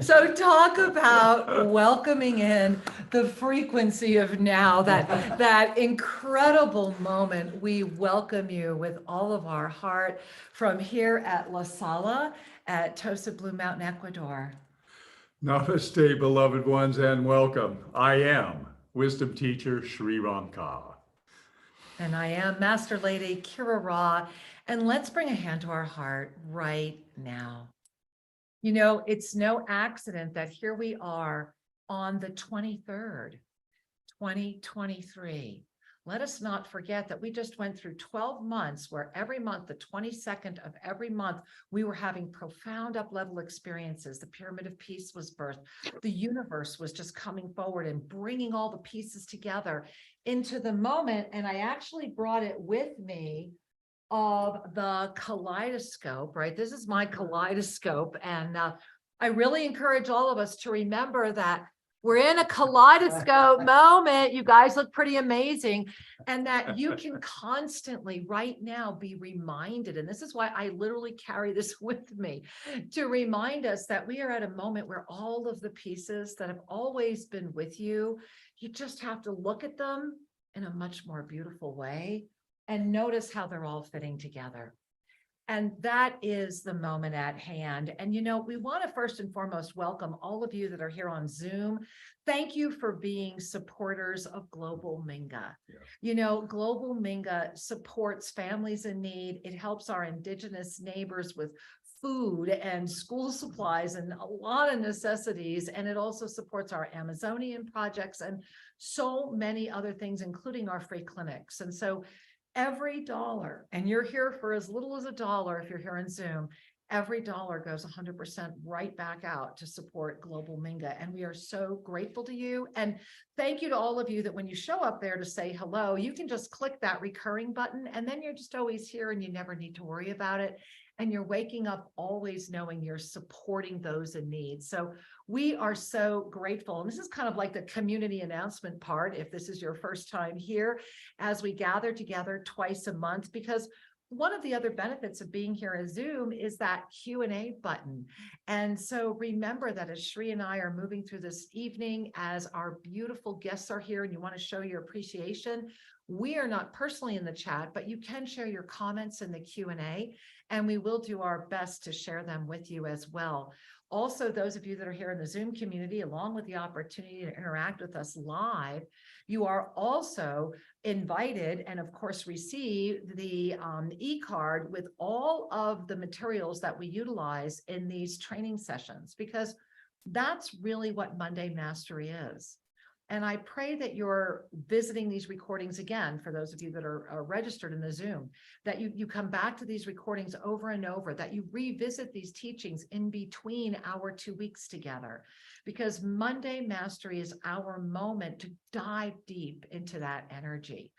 So talk about welcoming in the frequency of now, that incredible moment. We welcome you with all of our heart from here at La Sala at Tosa Blue Mountain, Ecuador. Namaste, beloved ones, and welcome. I am Wisdom Teacher Sri Ramka. And I am Master Lady Kira Raa. And let's bring a hand to our heart right now. You know, it's no accident that here we are on the 23rd, 2023. Let us not forget that we just went through 12 months where every month, the 22nd of every month, we were having profound up-level experiences. The Pyramid of Peace was birthed. The universe was just coming forward and bringing all the pieces together into the moment. And I actually brought it with me of the kaleidoscope, right? This is my kaleidoscope. And I really encourage all of us to remember that we're in a kaleidoscope moment. You guys look pretty amazing. And that you can constantly right now be reminded. And this is why I literally carry this with me to remind us that we are at a moment where all of the pieces that have always been with you, you just have to look at them in a much more beautiful way and notice how they're all fitting together. And that is the moment at hand. And, you know, we want to first and foremost welcome all of you that are here on Zoom. Thank you for being supporters of Global Minga. Yeah. You know, Global Minga supports families in need. It helps our Indigenous neighbors with food and school supplies and a lot of necessities. And it also supports our Amazonian projects and so many other things, including our free clinics. And so every dollar, and you're here for as little as $1 if you're here on Zoom, every dollar goes 100% right back out to support Global Minga. And we are so grateful to you. And thank you to all of you that when you show up there to say hello, you can just click that recurring button and then you're just always here and you never need to worry about it. And you're waking up always knowing you're supporting those in need. So we are so grateful. And this is kind of like the community announcement part, if this is your first time here, as we gather together twice a month, because one of the other benefits of being here as Zoom is that Q&A button. And so remember that as Shri and I are moving through this evening, as our beautiful guests are here and you want to show your appreciation, we are not personally in the chat, but you can share your comments in the Q&A, and we will do our best to share them with you as well. Also, those of you that are here in the Zoom community, along with the opportunity to interact with us live, you are also invited and of course receive the e-card with all of the materials that we utilize in these training sessions, because that's really what Monday Mastery is. And I pray that you're visiting these recordings again, for those of you that are registered in the Zoom, that you come back to these recordings over and over, that you revisit these teachings in between our 2 weeks together, because Monday Mastery is our moment to dive deep into that energy.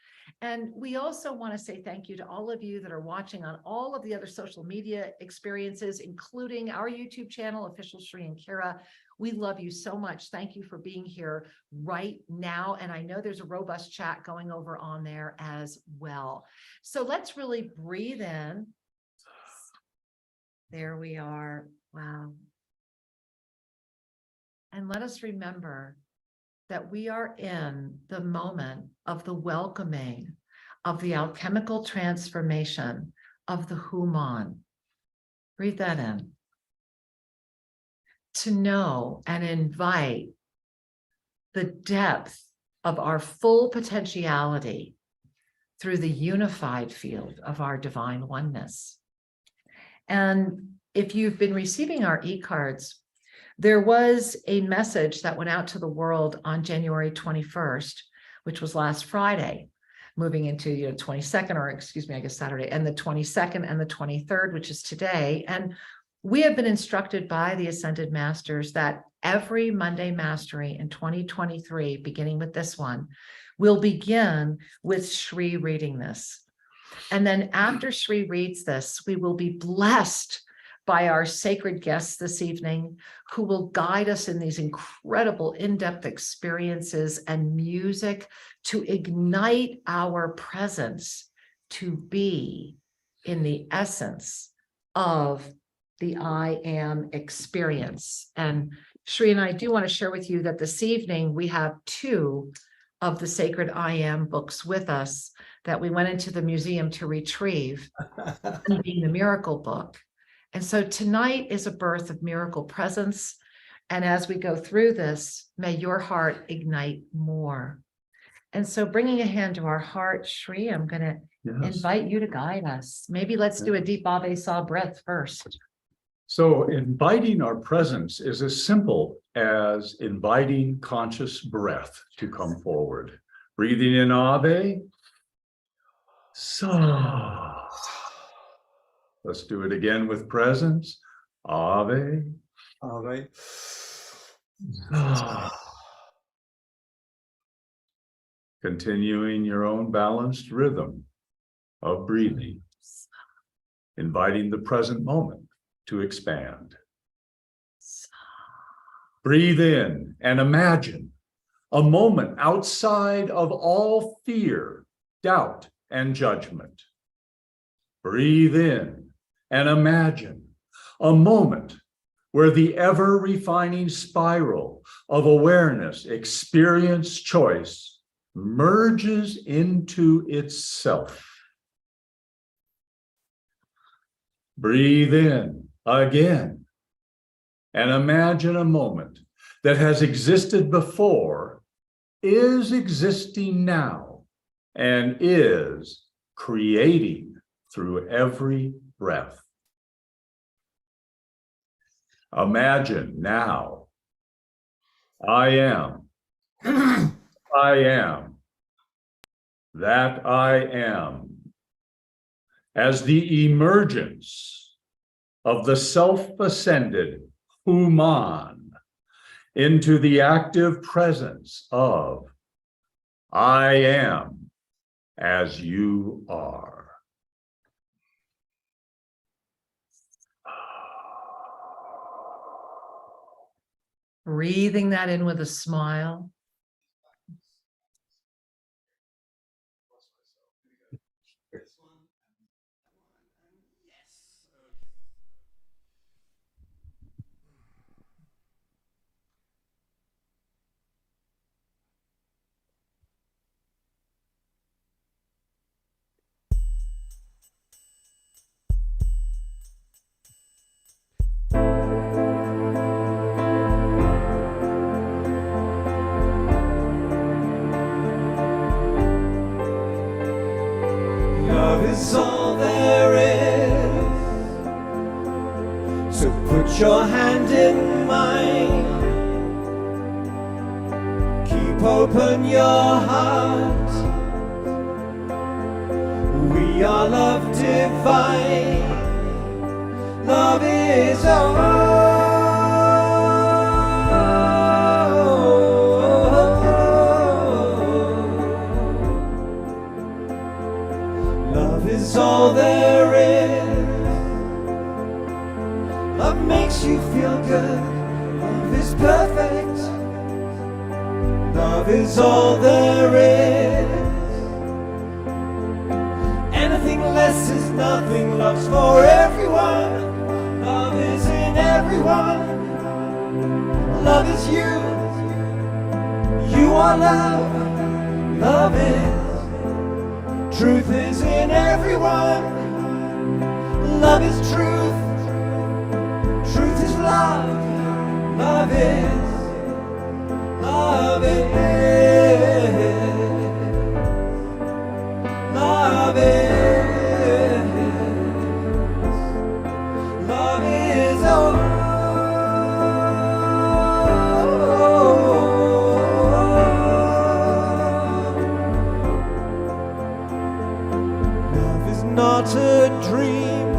And we also want to say thank you to all of you that are watching on all of the other social media experiences, including our YouTube channel, Official Shri and Kira. We love you so much. Thank you for being here right now. And I know there's a robust chat going over on there as well. So let's really breathe in. There we are. Wow. And let us remember that we are in the moment of the welcoming of the alchemical transformation of the human. Breathe that in. To know and invite the depth of our full potentiality through the unified field of our divine oneness. And if you've been receiving our e-cards, there was a message that went out to the world on January 21st, which was last Friday, moving into 22nd, or excuse me, I guess Saturday, and the 22nd and the 23rd, which is today. And we have been instructed by the Ascended Masters that every Monday Mastery in 2023, beginning with this one, will begin with Shri reading this. And then after Shri reads this, we will be blessed by our sacred guests this evening, who will guide us in these incredible in-depth experiences and music to ignite our presence to be in the essence of the I am experience. And Shri and I do want to share with you that this evening we have 2 of the sacred I am books with us that we went into the museum to retrieve, being the Miracle book. And so tonight is a birth of miracle presence. And as we go through this, may your heart ignite more. And so bringing a hand to our heart, Shri, I'm going to invite you to guide us. Maybe let's do a deep Ave Saw breath first. So inviting our presence is as simple as inviting conscious breath to come forward. Breathing in Ave. So let's do it again with presence. Ave. Ave. Continuing your own balanced rhythm of breathing, inviting the present moment to expand. Breathe in and imagine a moment outside of all fear, doubt, and judgment. Breathe in and imagine a moment where the ever-refining spiral of awareness, experience, choice merges into itself. Breathe in again and imagine a moment that has existed before, is existing now, and is creating through every breath. Imagine now, I am, I am, that I am, as the emergence of the self-ascended human into the active presence of I am as you are. Breathing that in with a smile. Love is all there is, so put your hand in mine. Keep open your heart. We are love divine. Love is all. Love is all there is. Love makes you feel good. Love is perfect. Love is all there is. Anything less is nothing. Love's for everyone. Love is in everyone. Love is you. You are love. Love is. Truth is in everyone. Love is truth. Truth is love. Love is. Love is. Love is. Love is all. Not a dream.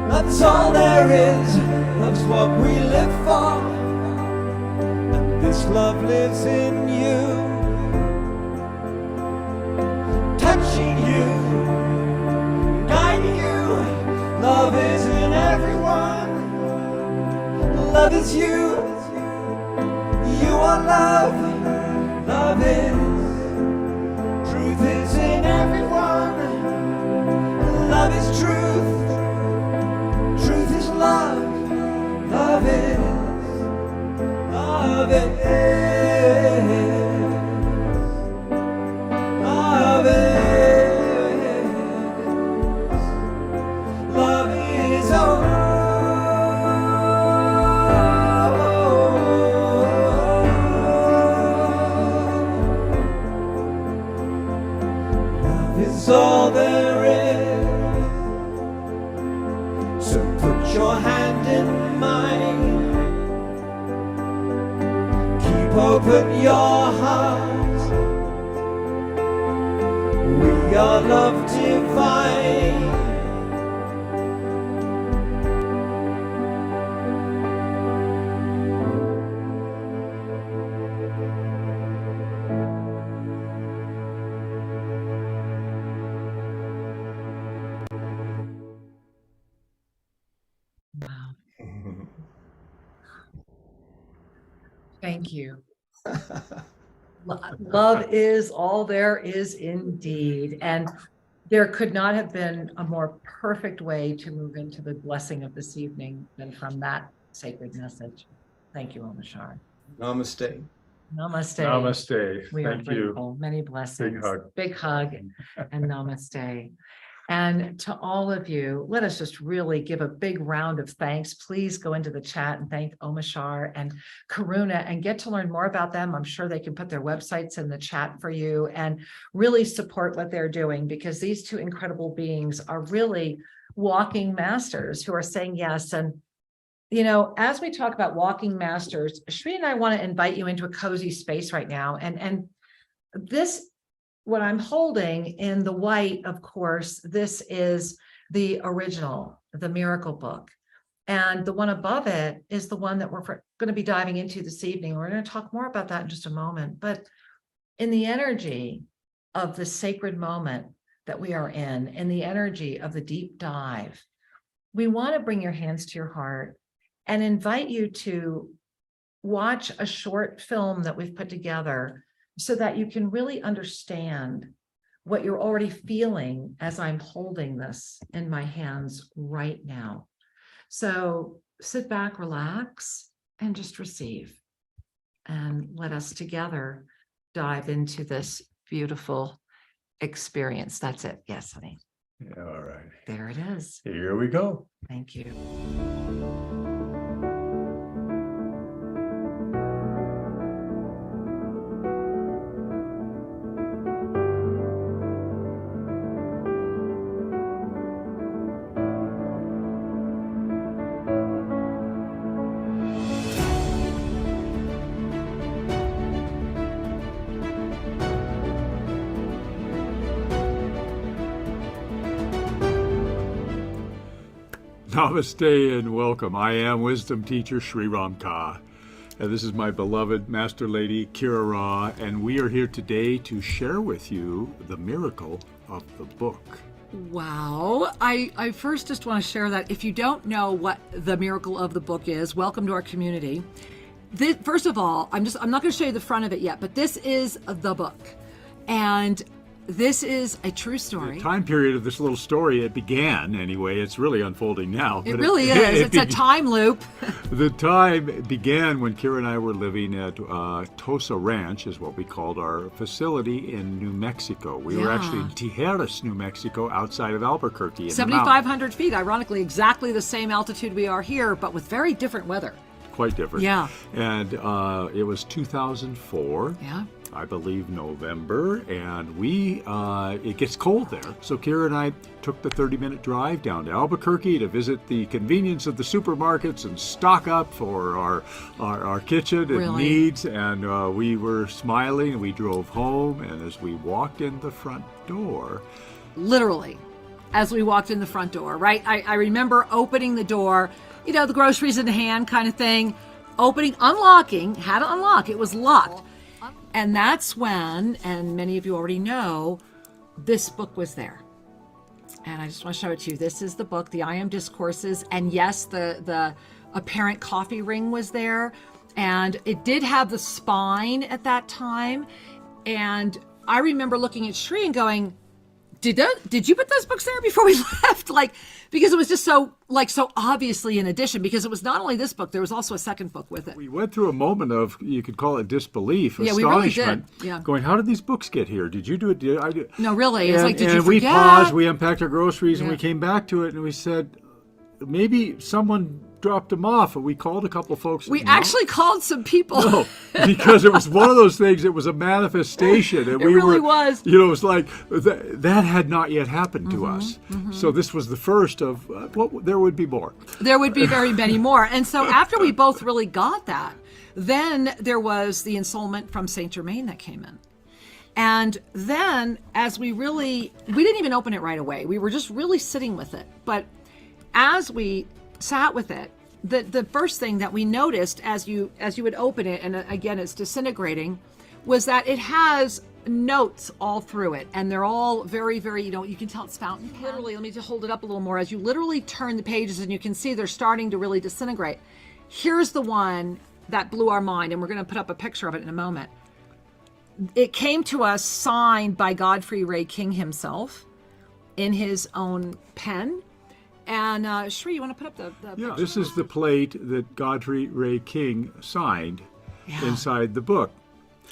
That's all there is. Love's what we live for. And this love lives in you. Touching you, guiding you. Love is in everyone. Love is you. You are love. Love is. Truth is in everyone. Love is truth. Truth is love. Love is. Love is. Love is. Love is all. Is all there is. So put your hand in mine. Keep open your heart. We are love divine. Wow. Thank you. Love is all there is indeed. And there could not have been a more perfect way to move into the blessing of this evening than from that sacred message. Thank you, Omashar. Namaste. Namaste. Namaste. We are Thank you. grateful. Many blessings. Big hug. Big hug and namaste. And to all of you, let us just really give a big round of thanks. Please go into the chat and thank Omashar and Karuna and get to learn more about them. I'm sure they can put their websites in the chat for you and really support what they're doing, because these two incredible beings are really walking masters who are saying yes. And, you know, as we talk about walking masters, Shri and I want to invite you into a cozy space right now. And this, what I'm holding in the white, of course, this is the original, the Miracle Book. And the one above it is the one that we're going to be diving into this evening. We're going to talk more about that in just a moment. But in the energy of the sacred moment that we are in the energy of the deep dive, we want to bring your hands to your heart and invite you to watch a short film that we've put together so that you can really understand what you're already feeling as I'm holding this in my hands right now. So sit back, relax, and just receive. And let us together dive into this beautiful experience. That's it. Yes, honey. Yeah, all right. There it is. Here we go. Thank you. Namaste and welcome. I am wisdom teacher Sri Ramka, and this is my beloved Master Lady Kira Raa, and we are here today to share with you the miracle of the book. Wow. I first just want to share that if you don't know what the miracle of the book is, welcome to our community. First of all, I'm not going to show you the front of it yet, but this is the book. And this is a true story. The time period of this little story, it began anyway. It's really unfolding now. It really is. It's a time loop. The time began when Kira and I were living at Tosa Ranch, is what we called our facility in New Mexico. We were actually in Tijeras, New Mexico, outside of Albuquerque. 7,500 feet, ironically, exactly the same altitude we are here, but with very different weather. Quite different. Yeah. And it was 2004. Yeah. I believe November, and it gets cold there. So Kira and I took the 30-minute drive down to Albuquerque to visit the convenience of the supermarkets and stock up for our kitchen and needs. And we were smiling, and we drove home. And as we walked in the front door, literally, as we walked in the front door, right? I remember opening the door, the groceries in hand kind of thing, unlocking, had to unlock, it was locked. And that's when, and many of you already know, this book was there. And I just want to show it to you. This is the book, the I Am Discourses. And yes, the apparent coffee ring was there. And it did have the spine at that time. And I remember looking at Sri and going, did you put those books there before we left? Because it was just so obviously an addition, because it was not only this book, there was also a second book with it. We went through a moment of, you could call it disbelief, astonishment. We really did. Yeah. Going, how did these books get here? Did you do it? Did I do it? No, really. It's did you forget? And we paused, we unpacked our groceries, and we came back to it, and we said, maybe someone dropped them off, and we called a couple of folks. We actually called some people. No, because it was one of those things, it was a manifestation. And it really was. It was like, that had not yet happened to us. Mm-hmm. So this was the first of, there would be more. There would be very many more. And so after we both really got that, then there was the ensoulment from Saint Germaine that came in. And then as we didn't even open it right away. We were just really sitting with it. But as we sat with it, the first thing that we noticed as you would open it, and again it's disintegrating, was that it has notes all through it, and they're all very, very, you can tell it's fountain pen. Literally, let me just hold it up a little more. As you literally turn the pages, and you can see they're starting to really disintegrate. Here's the one that blew our mind, and we're going to put up a picture of it in a moment. It came to us signed by Godfrey Ray King himself in his own pen. And Sri, you want to put up the Yeah, this is the plate that Godfrey Ray King signed inside the book.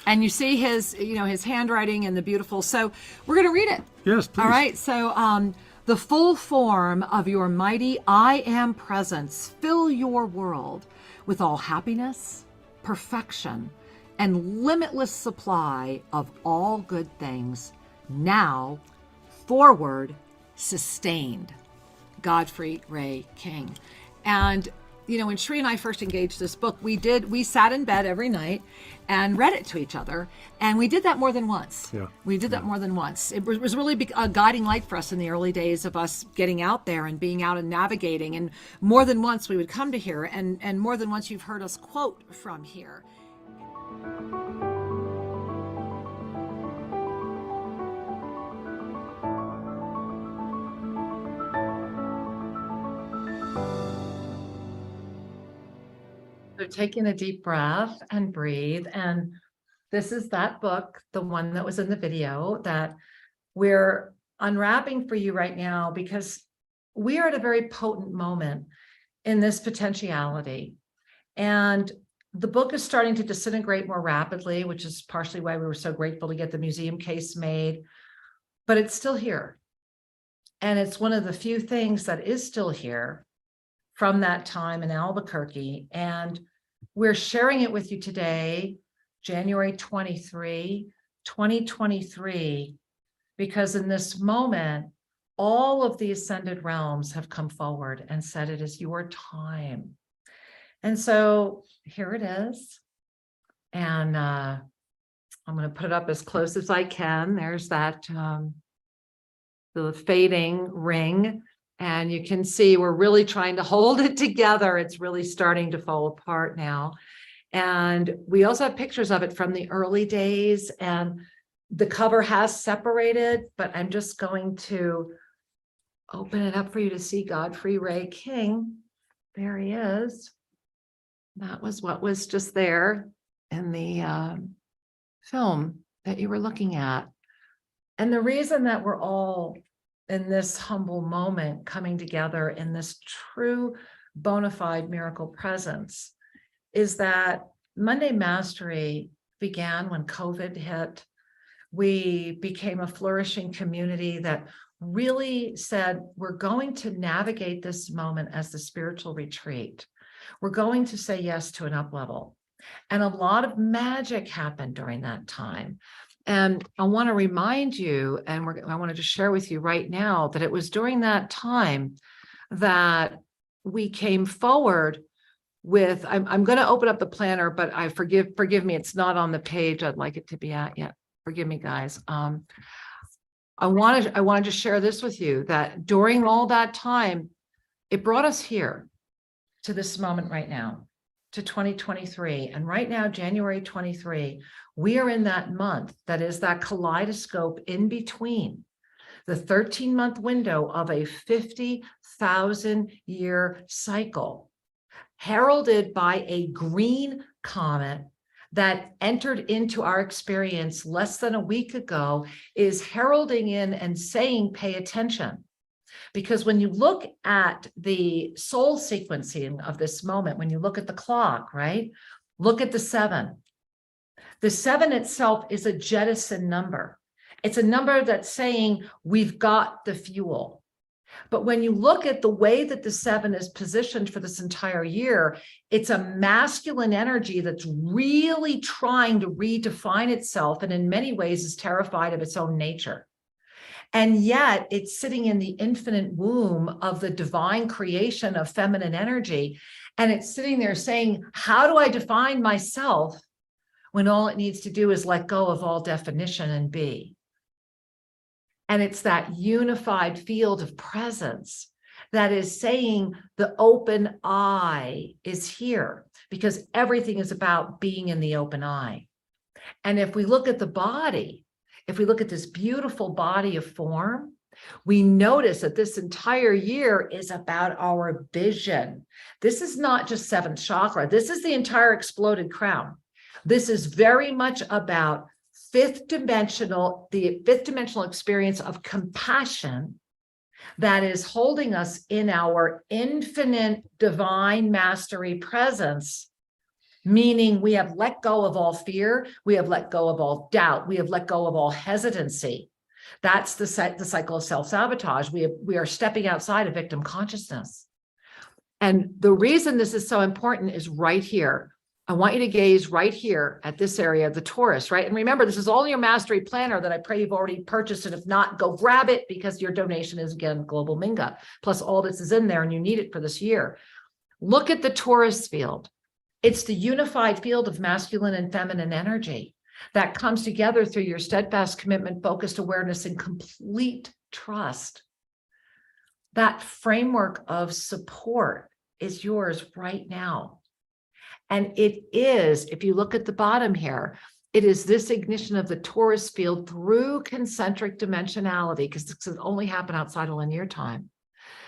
And you see his, his handwriting and the beautiful. So we're going to read it. Yes, please. All right. So the full form of your mighty I Am presence fill your world with all happiness, perfection, and limitless supply of all good things. Now, forward, sustained. Godfrey Ray King. And when Sri and I first engaged this book, we sat in bed every night and read it to each other. And we did that more than once. Yeah. We did that more than once. It was really a guiding light for us in the early days of us getting out there and being out and navigating. And more than once we would come to here, and more than once you've heard us quote from here. So taking a deep breath and breathe. And this is that book, the one that was in the video, that we're unwrapping for you right now, because we are at a very potent moment in this potentiality. And the book is starting to disintegrate more rapidly, which is partially why we were so grateful to get the museum case made, but it's still here. And it's one of the few things that is still here from that time in Albuquerque. And we're sharing it with you today, January 23, 2023, because in this moment, all of the ascended realms have come forward and said it is your time. And so here it is. And I'm going to put it up as close as I can. There's that the fading ring. And you can see we're really trying to hold it together. It's really starting to fall apart now. And we also have pictures of it from the early days, and the cover has separated, but I'm just going to open it up for you to see Godfrey Ray King. There he is. That was what was just there in the film that you were looking at. And the reason that we're all in this humble moment coming together in this true bona fide miracle presence is that Monday Mastery began when COVID hit. We became a flourishing community that really said, we're going to navigate this moment as the spiritual retreat. We're going to say yes to an up level. And a lot of magic happened during that time. And I want to remind you, and I wanted to share with you right now, that it was during that time that we came forward with, I'm going to open up the planner, but forgive me, it's not on the page I'd like it to be at yet. Forgive me, guys. I wanted to share this with you, that during all that time, it brought us here to this moment right now, to 2023. And right now, January 23, we are in that month that is that kaleidoscope in between the 13-month window of a 50,000-year cycle, heralded by a green comet that entered into our experience less than a week ago, is heralding in and saying, pay attention. Because when you look at the soul sequencing of this moment, when you look at the clock, right? Look at the 7. The 7 itself is a jettison number. It's a number that's saying we've got the fuel. But when you look at the way that the 7 is positioned for this entire year, it's a masculine energy that's really trying to redefine itself, and in many ways is terrified of its own nature. And yet it's sitting in the infinite womb of the divine creation of feminine energy. And it's sitting there saying, how do I define myself when all it needs to do is let go of all definition and be? And it's that unified field of presence that is saying the open eye is here, because everything is about being in the open eye. And if we look at the body, if we look at this beautiful body of form, we notice that this entire year is about our vision. This is not just 7th chakra. This is the entire exploded crown. This is very much about the fifth dimensional experience of compassion that is holding us in our infinite divine mastery presence. Meaning we have let go of all fear, we have let go of all doubt, we have let go of all hesitancy. That's the cycle of self-sabotage. We are stepping outside of victim consciousness. And the reason this is so important is right here. I want you to gaze right here at this area, the Taurus, right? And remember, this is all your mastery planner that I pray you've already purchased. And if not, go grab it, because your donation is, again, Global Minga. Plus all this is in there and you need it for this year. Look at the Taurus field. It's the unified field of masculine and feminine energy that comes together through your steadfast commitment, focused awareness, and complete trust. That framework of support is yours right now. And it is, if you look at the bottom here, it is this ignition of the Taurus field through concentric dimensionality, because this can only happen outside of linear time,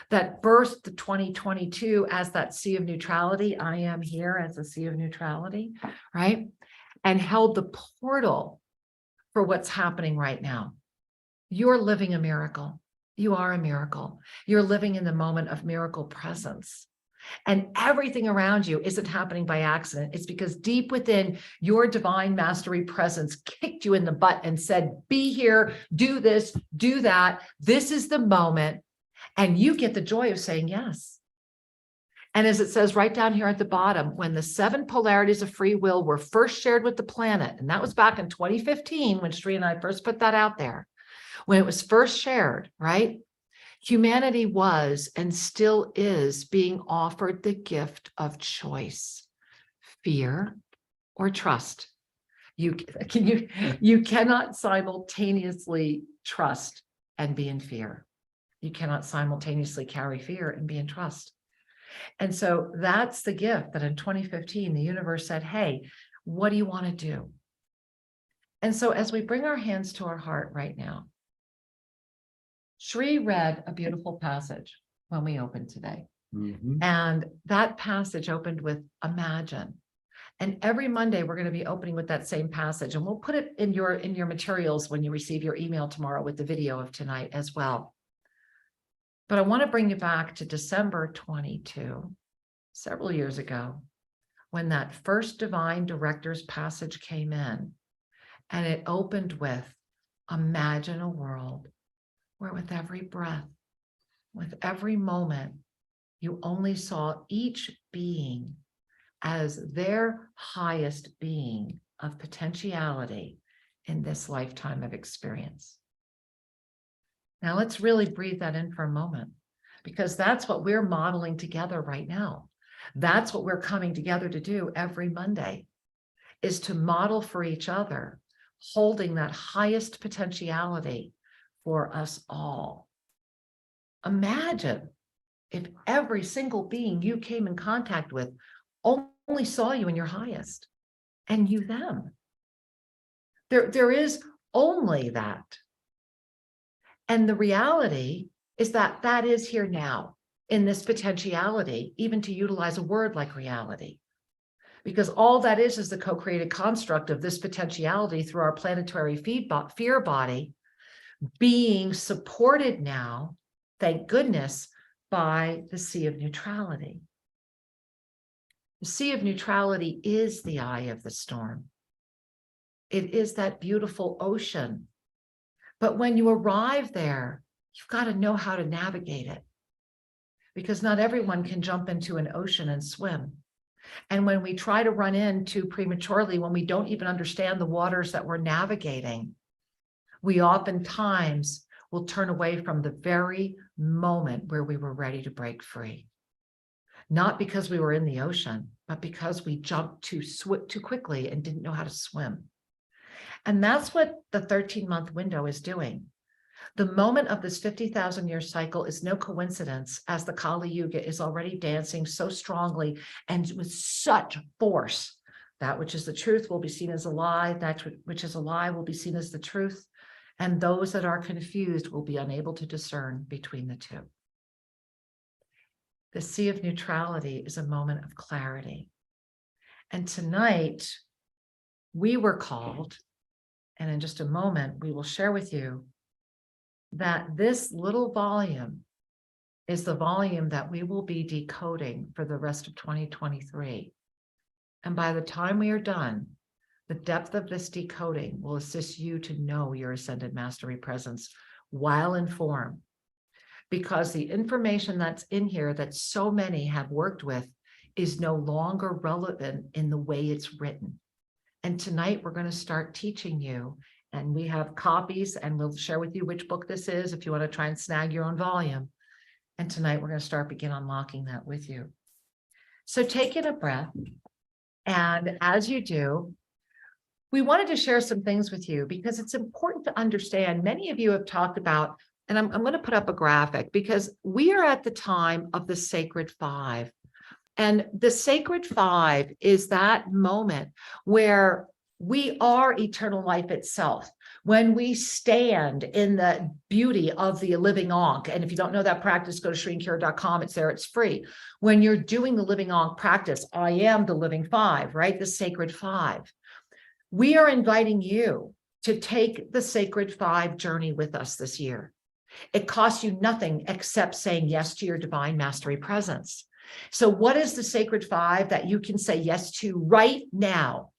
that birthed the 2022 as that sea of neutrality. I am here as a sea of neutrality, right? And held the portal for what's happening right now. You're living a miracle. You are a miracle. You're living in the moment of miracle presence. And everything around you isn't happening by accident. It's because deep within, your divine mastery presence kicked you in the butt and said, be here, do this, do that. This is the moment. And you get the joy of saying yes. And as it says right down here at the bottom, when the 7 polarities of free will were first shared with the planet, and that was back in 2015 when Sri and I first put that out there, when it was first shared, right? Humanity was and still is being offered the gift of choice, fear or trust. You cannot simultaneously trust and be in fear. You cannot simultaneously carry fear and be in trust. And so that's the gift that in 2015, the universe said, hey, what do you want to do? And so as we bring our hands to our heart right now, Sri read a beautiful passage when we opened today. And that passage opened with imagine. And every Monday, we're going to be opening with that same passage. And we'll put it in your materials when you receive your email tomorrow with the video of tonight as well. But I want to bring you back to December 22, several years ago, when that first divine director's passage came in. And it opened with, imagine a world where with every breath, with every moment, you only saw each being as their highest being of potentiality in this lifetime of experience. Now let's really breathe that in for a moment, because that's what we're modeling together right now. That's what we're coming together to do every Monday, is to model for each other, holding that highest potentiality for us all. Imagine if every single being you came in contact with only saw you in your highest, and you them. There is only that. And the reality is that that is here now in this potentiality, even to utilize a word like reality. Because all that is the co-created construct of this potentiality through our planetary fear body being supported now, thank goodness, by the sea of neutrality. The sea of neutrality is the eye of the storm. It is that beautiful ocean. But when you arrive there, you've got to know how to navigate it, because not everyone can jump into an ocean and swim. And when we try to run into prematurely, when we don't even understand the waters that we're navigating, we oftentimes will turn away from the very moment where we were ready to break free. Not because we were in the ocean, but because we jumped too quickly and didn't know how to swim. And that's what the 13-month window is doing. The moment of this 50,000-year cycle is no coincidence, as the Kali Yuga is already dancing so strongly and with such force. That which is the truth will be seen as a lie. That which is a lie will be seen as the truth. And those that are confused will be unable to discern between the two. The sea of neutrality is a moment of clarity. And tonight, we were called, and in just a moment, we will share with you that this little volume is the volume that we will be decoding for the rest of 2023. And by the time we are done, the depth of this decoding will assist you to know your ascended mastery presence while in form. Because the information that's in here that so many have worked with is no longer relevant in the way it's written. And tonight we're going to start teaching you, and we have copies, and we'll share with you which book this is if you want to try and snag your own volume. And tonight we're going to begin unlocking that with you. So take in a breath. And as you do, we wanted to share some things with you because it's important to understand. Many of you have talked about, and I'm going to put up a graphic because we are at the time of the Sacred Five. And the Sacred Five is that moment where we are eternal life itself. When we stand in the beauty of the living Ankh, and if you don't know that practice, go to ShriKira.com. It's there, it's free. When you're doing the living Ankh practice, I am the living five, right? The Sacred Five. We are inviting you to take the Sacred Five journey with us this year. It costs you nothing except saying yes to your divine mastery presence. So what is the Sacred Five that you can say yes to right now?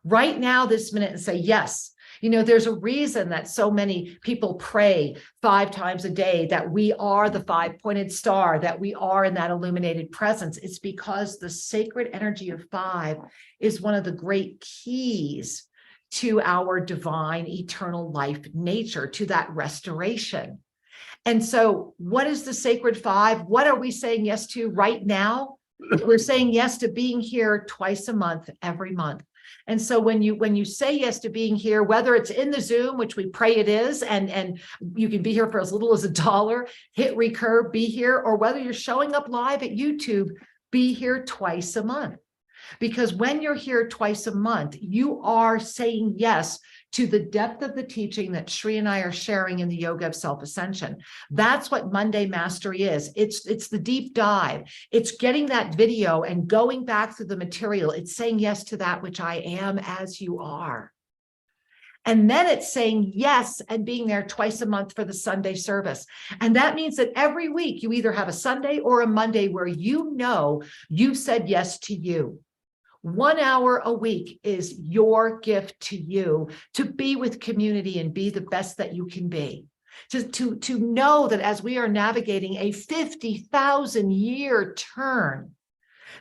Right now, this minute, and say yes. You know, there's a reason that so many people pray 5 times a day that we are the 5-pointed star, that we are in that illuminated presence. It's because the sacred energy of 5 is one of the great keys to our divine eternal life nature, to that restoration. And so what is the Sacred Five? What are we saying yes to right now? We're saying yes to being here twice a month, every month. And so when you say yes to being here, whether it's in the Zoom, which we pray it is, and you can be here for as little as $1, hit recur, be here, or whether you're showing up live at YouTube, be here twice a month. Because when you're here twice a month, you are saying yes to the depth of the teaching that Shri and I are sharing in the Yoga of Self-Ascension. That's what Monday Mastery is. It's the deep dive. It's getting that video and going back through the material. It's saying yes to that which I am as you are. And then it's saying yes and being there twice a month for the Sunday service. And that means that every week you either have a Sunday or a Monday where you know you said yes to you. 1 hour a week is your gift to you to be with community and be the best that you can be. To know that as we are navigating a 50,000 year turn,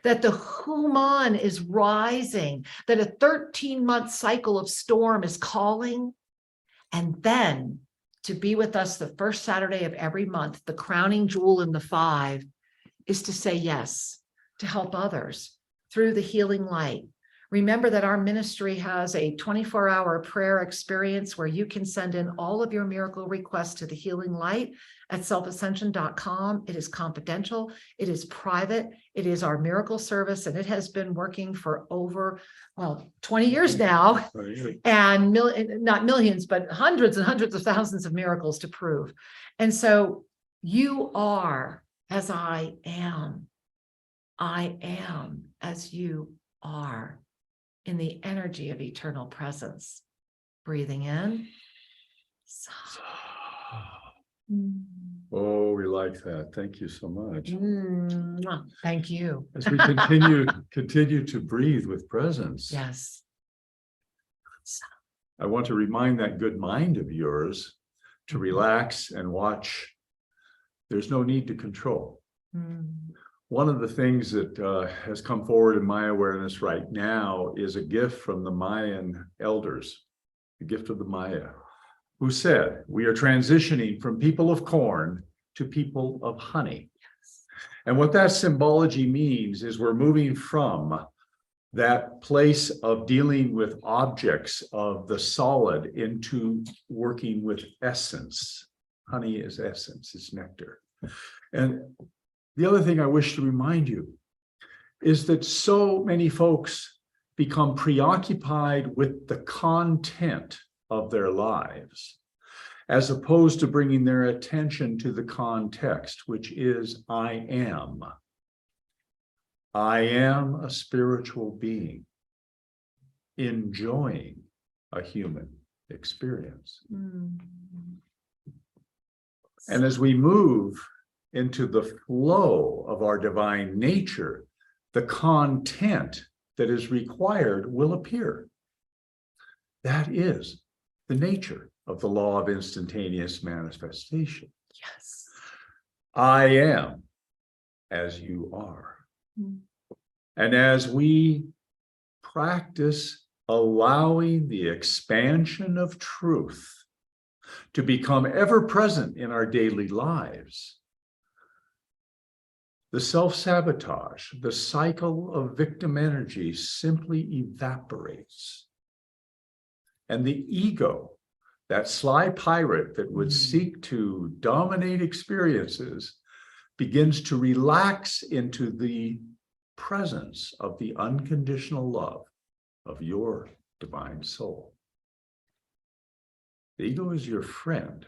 that the Human is rising, that a 13-month cycle of storm is calling, and then to be with us the first Saturday of every month, the crowning jewel in the 5 is to say yes, to help others through the healing light. Remember that our ministry has a 24-hour prayer experience where you can send in all of your miracle requests to the healing light at selfascension.com. It is confidential. It is private. It is our miracle service, and it has been working for over, 20 years now, and not millions, but hundreds and hundreds of thousands of miracles to prove. And so you are as I am. I am as you are in the energy of eternal presence. Breathing in. Oh, we like that. Thank you so much. Thank you. As we continue to breathe with presence. Yes. I want to remind that good mind of yours to relax and watch. There's no need to control. One of the things that has come forward in my awareness right now is a gift from the Mayan elders, the gift of the Maya, who said, we are transitioning from people of corn to people of honey. And what that symbology means is we're moving from that place of dealing with objects of the solid into working with essence. Honey is essence, it's nectar. And the other thing I wish to remind you is that so many folks become preoccupied with the content of their lives, as opposed to bringing their attention to the context, which is I am. I am a spiritual being enjoying a human experience. And as we move into the flow of our divine nature, the content that is required will appear. That is the nature of the law of instantaneous manifestation. Yes. I am as you are. And as we practice allowing the expansion of truth to become ever present in our daily lives, The self-sabotage, the cycle of victim energy simply evaporates. And the ego, that sly pirate that would seek to dominate experiences, begins to relax into the presence of the unconditional love of your divine soul. The ego is your friend,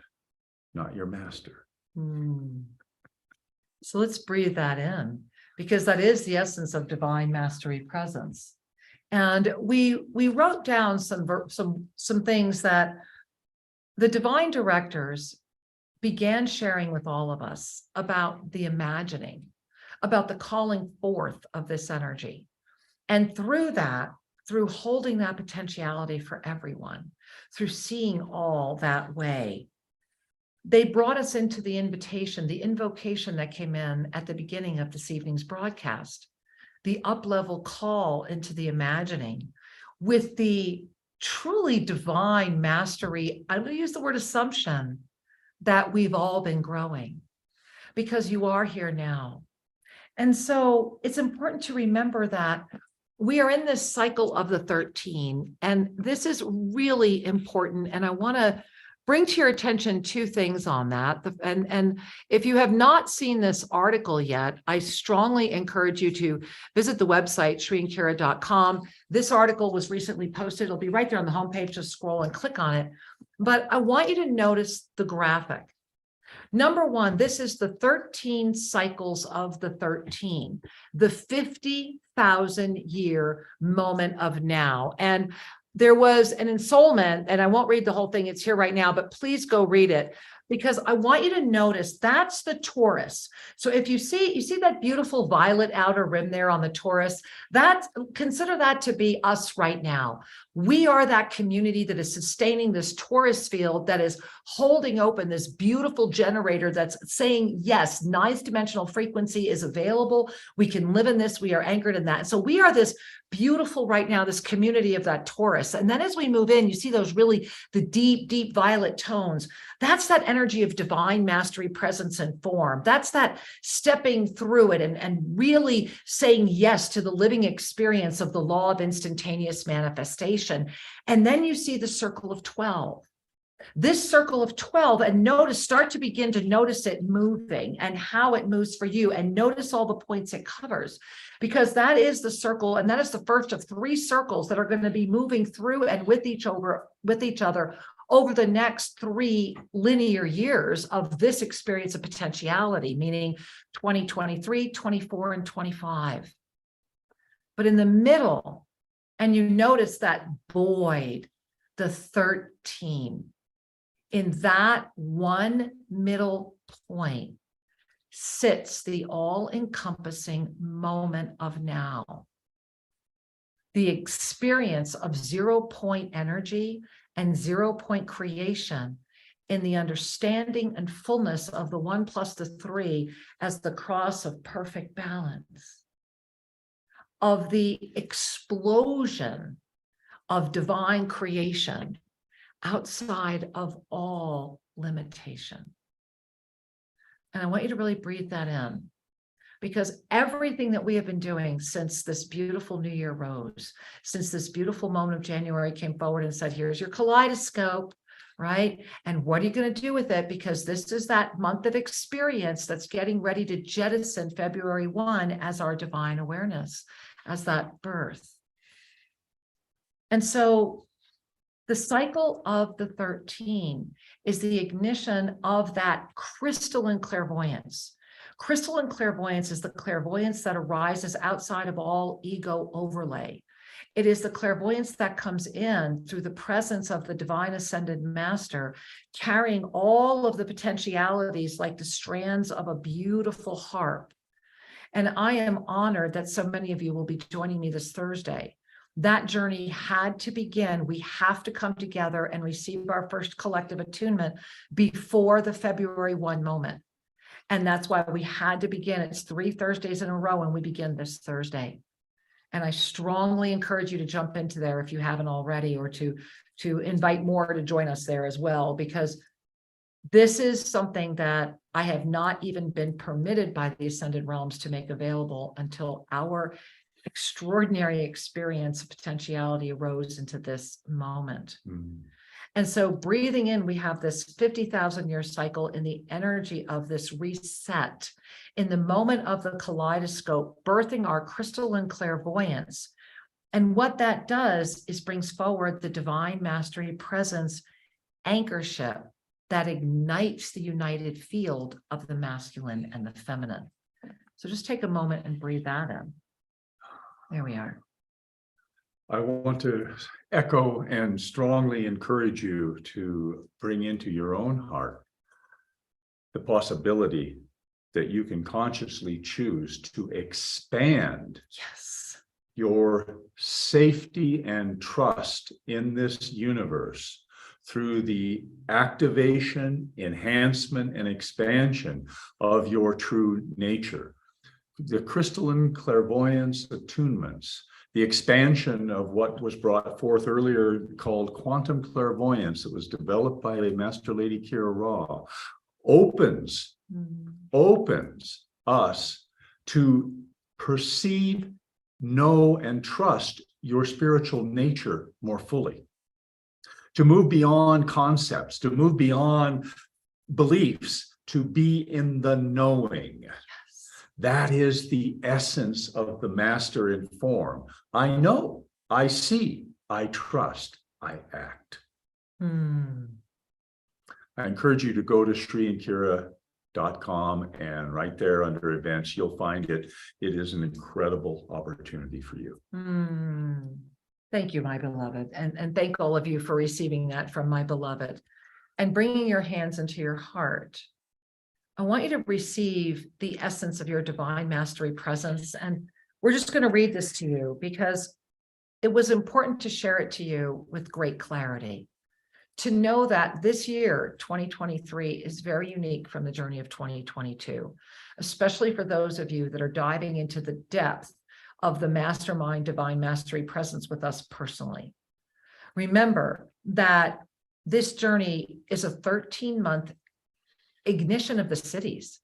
not your master. So let's breathe that in, because that is the essence of divine mastery presence. And we wrote down some things that the divine directors began sharing with all of us about the imagining, about the calling forth of this energy. And through that, through holding that potentiality for everyone, through seeing all that way, they brought us into the invitation, the invocation that came in at the beginning of this evening's broadcast, the up-level call into the imagining with the truly divine mastery. I'm going to use the word assumption that we've all been growing, because you are here now. And so it's important to remember that we are in this cycle of the 13, and this is really important. And I want to bring to your attention two things on that. And if you have not seen this article yet, I strongly encourage you to visit the website, SriandKira.com. This article was recently posted. It'll be right there on the homepage. Just scroll and click on it. But I want you to notice the graphic. Number one, this is the 13 cycles of the 13, the 50,000 year moment of now. And there was an ensoulment, and I won't read the whole thing, it's here right now, but please go read it, because I want you to notice that's the Taurus. So if you see that beautiful violet outer rim there on the Taurus, consider that to be us right now. We are that community that is sustaining this Taurus field, that is holding open this beautiful generator that's saying, yes, ninth dimensional frequency is available. We can live in this. We are anchored in that. So we are this beautiful right now, this community of that Taurus. And then as we move in, you see those really, the deep, deep violet tones. That's that energy of divine mastery, presence, and form. That's that stepping through it and really saying yes to the living experience of the law of instantaneous manifestation. And then you see the circle of 12. This circle of 12, and start to begin to notice it moving and how it moves for you, and notice all the points it covers, because that is the circle, and that is the first of 3 circles that are going to be moving through and with each other over the next 3 linear years of this experience of potentiality, meaning 2023, 24, and 25. But in the middle, and you notice that void, the 13, in that one middle point sits the all-encompassing moment of now. The experience of 0 point energy and 0 point creation in the understanding and fullness of the 1 plus the 3 as the cross of perfect balance, of the explosion of divine creation outside of all limitation. And I want you to really breathe that in, because everything that we have been doing since this beautiful new year rose, since this beautiful moment of January came forward and said, here's your kaleidoscope, right? And what are you going to do with it? Because this is that month of experience that's getting ready to jettison February 1 as our divine awareness, as that birth. And so the cycle of the 13 is the ignition of that crystalline clairvoyance. Crystalline clairvoyance is the clairvoyance that arises outside of all ego overlay. It is the clairvoyance that comes in through the presence of the divine ascended master, carrying all of the potentialities like the strands of a beautiful harp. And I am honored that so many of you will be joining me this Thursday. That journey had to begin. We have to come together and receive our first collective attunement before the February 1 moment. And that's why we had to begin. It's 3 Thursdays in a row, and we begin this Thursday. And I strongly encourage you to jump into there if you haven't already, or to invite more to join us there as well, because This is something that I have not even been permitted by the Ascended Realms to make available until our extraordinary experience of potentiality arose into this moment. And so breathing in, we have this 50,000 year cycle in the energy of this reset in the moment of the kaleidoscope, birthing our crystalline clairvoyance. And what that does is brings forward the divine mastery presence anchorship that ignites the united field of the masculine and the feminine. So just take a moment and breathe that in. There we are. I want to echo and strongly encourage you to bring into your own heart the possibility that you can consciously choose to expand your safety and trust in this universe through the activation, enhancement, and expansion of your true nature. The crystalline clairvoyance attunements, the expansion of what was brought forth earlier called quantum clairvoyance that was developed by Master Lady Kira Raa, opens us to perceive, know, and trust your spiritual nature more fully, to move beyond concepts, to move beyond beliefs, to be in the knowing. That is the essence of the master in form. I know, I see, I trust, I act. I encourage you to go to ShriandKira.com, and right there under events, you'll find it. It is an incredible opportunity for you. Thank you, my beloved. And thank all of you for receiving that from my beloved and bringing your hands into your heart. I want you to receive the essence of your divine mastery presence. And we're just going to read this to you because it was important to share it to you with great clarity. To know that this year, 2023, is very unique from the journey of 2022, especially for those of you that are diving into the depth of the mastermind divine mastery presence with us personally. Remember that this journey is a 13-month ignition of the cities.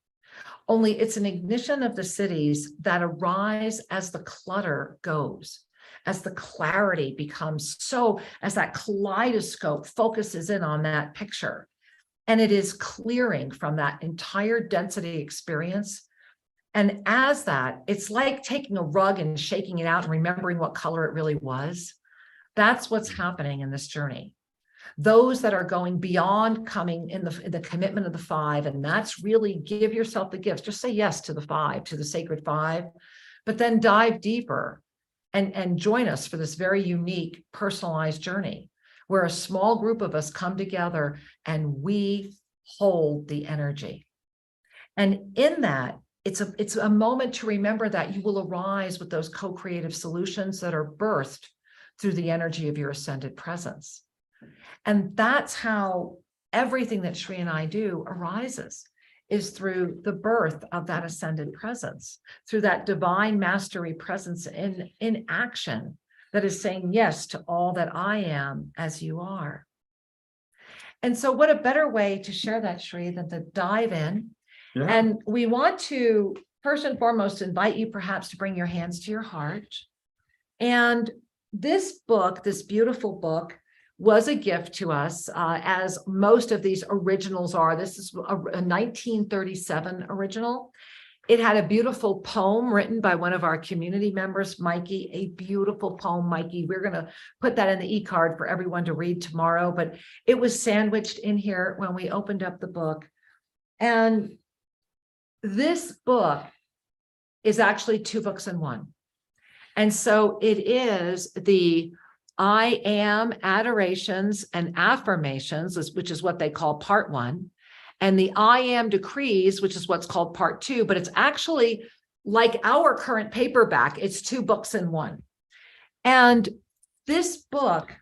Only it's an ignition of the cities that arise as the clutter goes, as the clarity becomes so, as that kaleidoscope focuses in on that picture. And it is clearing from that entire density experience. And as that, it's like taking a rug and shaking it out and remembering what color it really was. That's what's happening in this journey. Those that are going beyond coming in the commitment of the 5, and that's really give yourself the gifts. Just say yes to the 5, to the sacred 5, but then dive deeper and join us for this very unique personalized journey where a small group of us come together and we hold the energy. And in that, it's a moment to remember that you will arise with those co-creative solutions that are birthed through the energy of your ascended presence. And that's how everything that Shri and I do arises, is through the birth of that ascended presence, through that divine mastery presence in action that is saying yes to all that I am as you are. And so what a better way to share that, Shri, than to dive in. Yeah. And we want to, first and foremost, invite you perhaps to bring your hands to your heart. And this book, this beautiful book, was a gift to us, as most of these originals are. This is a 1937 original. It had a beautiful poem written by one of our community members, Mikey, a beautiful poem, Mikey. We're going to put that in the e-card for everyone to read tomorrow, but it was sandwiched in here when we opened up the book. And this book is actually 2 books in one. And so it is the I am adorations and affirmations, which is what they call part 1, and the I am decrees, which is what's called part 2, but it's actually like our current paperback. It's 2 books in one. And this book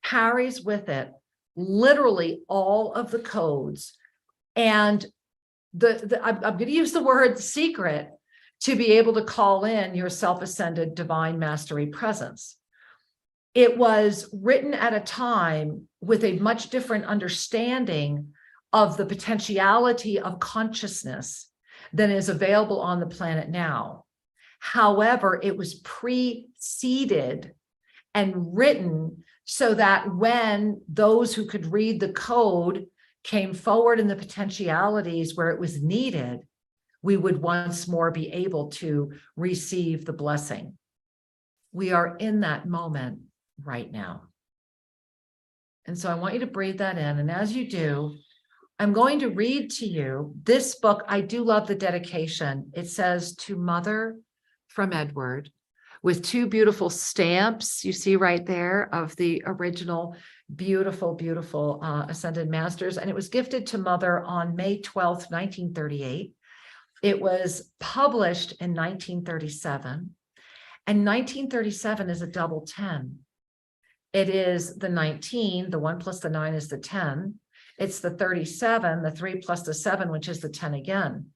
carries with it literally all of the codes. And I'm going to use the word secret to be able to call in your self-ascended divine mastery presence. It was written at a time with a much different understanding of the potentiality of consciousness than is available on the planet now. However, it was preceded and written so that when those who could read the code came forward in the potentialities where it was needed, we would once more be able to receive the blessing. We are in that moment right now. And so I want you to breathe that in. And as you do, I'm going to read to you this book. I do love the dedication. It says, "To Mother from Edward," with two beautiful stamps you see right there of the original beautiful, beautiful Ascended Masters. And it was gifted to Mother on May 12th, 1938. It was published in 1937. And 1937 is a double 10. It is the 19, the 1 plus the 9 is the 10. It's the 37, the 3 plus the 7, which is the 10 again.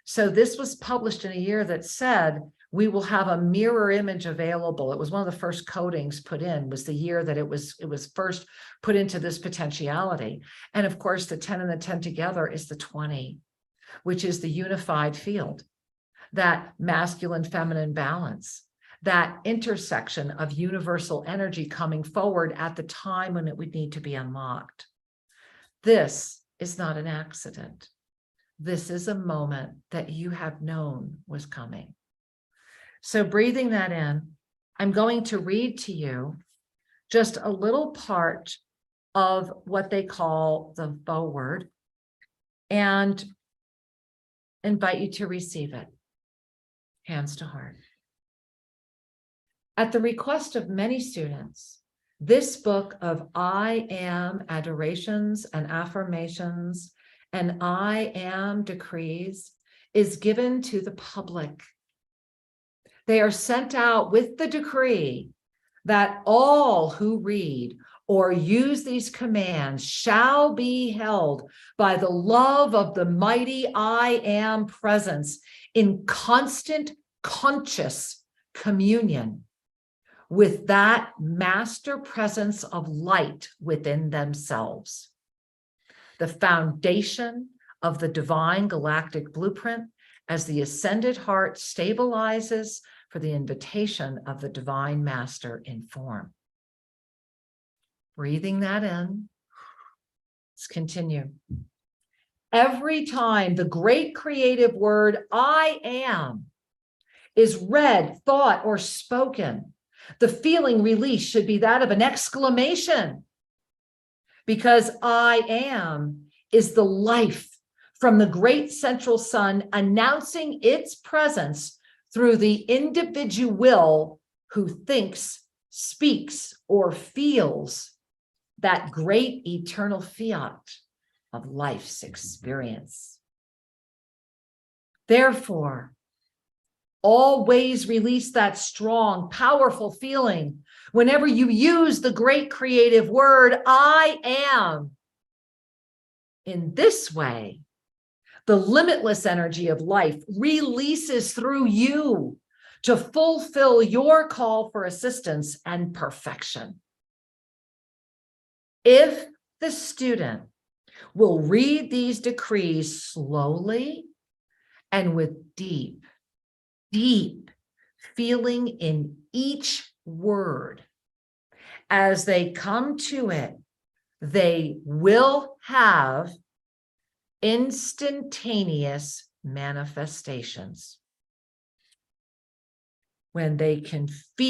So this was published in a year that said, we will have a mirror image available. It was one of the first codings put in, was the year that it was first put into this potentiality. And of course, the 10 and the 10 together is the 20, which is the unified field, that masculine, feminine balance, that intersection of universal energy coming forward at the time when it would need to be unlocked. This is not an accident. This is a moment that you have known was coming. So breathing that in, I'm going to read to you just a little part of what they call the foreword and invite you to receive it. Hands to heart. At the request of many students, this book of I am adorations and affirmations and I am decrees is given to the public. They are sent out with the decree that all who read or use these commands shall be held by the love of the mighty I am presence in constant conscious communion with that master presence of light within themselves. The foundation of the divine galactic blueprint as the ascended heart stabilizes for the invitation of the divine master in form. Breathing that in, let's continue. Every time the great creative word I am is read, thought, or spoken, the feeling release should be that of an exclamation, because I am is the life from the great central sun announcing its presence through the individual who thinks, speaks, or feels that great eternal fiat of life's experience. Therefore, always release that strong, powerful feeling whenever you use the great creative word, I am. In this way, the limitless energy of life releases through you to fulfill your call for assistance and perfection. If the student will read these decrees slowly and with deep feeling in each word, as they come to it, they will have instantaneous manifestations. When they can feel